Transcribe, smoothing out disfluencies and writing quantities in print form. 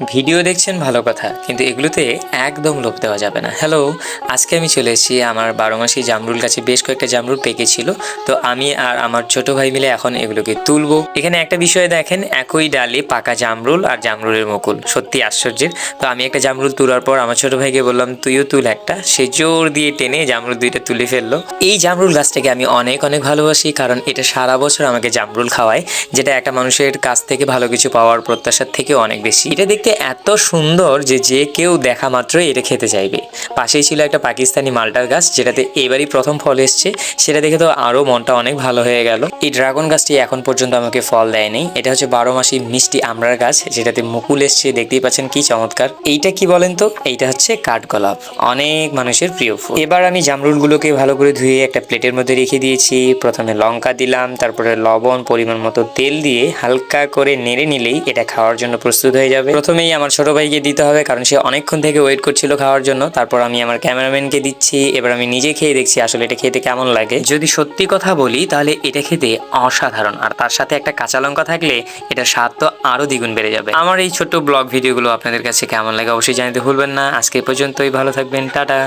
Video দেখছেন ভালো কথা, কিন্তু এগুলোতে একদম লোভ দেওয়া যাবে না। হ্যালো, আজকে আমি চলে এসেছি আমার 12 মাসি জামরুল গাছে। বেশ কয়েকটা জামরুল পেকেছিল, তো আমি আর আমার ছোট ভাই মিলে এখন এগুলোকে তুলবো। এখানে একটা বিষয় দেখেন, একই ডালে পাকা জামরুল আর জামরুলের মুকুল, সত্যি আশ্চর্যের। তো আমি একটা জামরুল তোলার পর আমার ছোট ভাইকে বললাম তুইও তুল একটা। সে জোর দিয়ে টেনে জামরুল দুইটা তুলে ফেললো। এই জামরুল গাছটাকে আমি অনেক অনেক ভালোবাসি, কারণ এটা সারা বছর আমাকে জামরুল খাওয়ায়, যেটা একটা মানুষের কাছ থেকে ভালো কিছু পাওয়ার প্রত্যাশার থেকে অনেক বেশি। এটা দেখতে এত সুন্দর যে যে কেউ দেখা মাত্রই এটা খেতে চাইবে। পাশেই ছিল একটা পাকিস্তানি মালটার গাছ, যেটাতে এবারই প্রথম ফল এসছে। সেটা দেখে তো আরো মনটা অনেক ভালো হয়ে গেল। এই ড্রাগন গাছটি এখন পর্যন্ত আমাকে ফল দেয়নি। এটা হচ্ছে 12 মাসি মিষ্টি আমড়ার গাছ, যেটাতে মুকুল এসছে, দেখতেই পাচ্ছেন কি চমৎকার। এইটা কি বলেন তো? এইটা হচ্ছে কাঠগোলাপ, অনেক মানুষের প্রিয় ফুল। এবার আমি জামরুলগুলোকে ভালো করে ধুয়ে একটা প্লেটের মধ্যে রেখে দিয়েছি। প্রথমে লঙ্কা দিলাম, তারপরে লবণ, পরিমাণ মতো তেল দিয়ে হালকা করে নেড়ে নিলেই এটা খাওয়ার জন্য প্রস্তুত হয়ে যাবে। প্রথমেই আমার ছোট ভাইকে দিতে হবে, কারণ সে অনেকক্ষণ থেকে ওয়েট করছিল খাওয়ার জন্য। তারপর আমি আমার ক্যামেরাম্যানকে দিচ্ছি। এবার আমি নিজে খেয়ে দেখছি আসলে এটা খেতে কেমন লাগে। যদি সত্যি কথা বলি তাহলে এটা খেতে অসাধারণ, আর তার সাথে একটা কাঁচা লঙ্কা থাকলে এটা স্বাদ তো আরো দ্বিগুণ বেড়ে যাবে। আমার এই ছোট্ট ব্লগ ভিডিওগুলো আপনাদের কাছে কেমন লাগে অবশ্যই জানাতে ভুলবেন না। আজকে পর্যন্তই, ভালো থাকবেন, টাটা।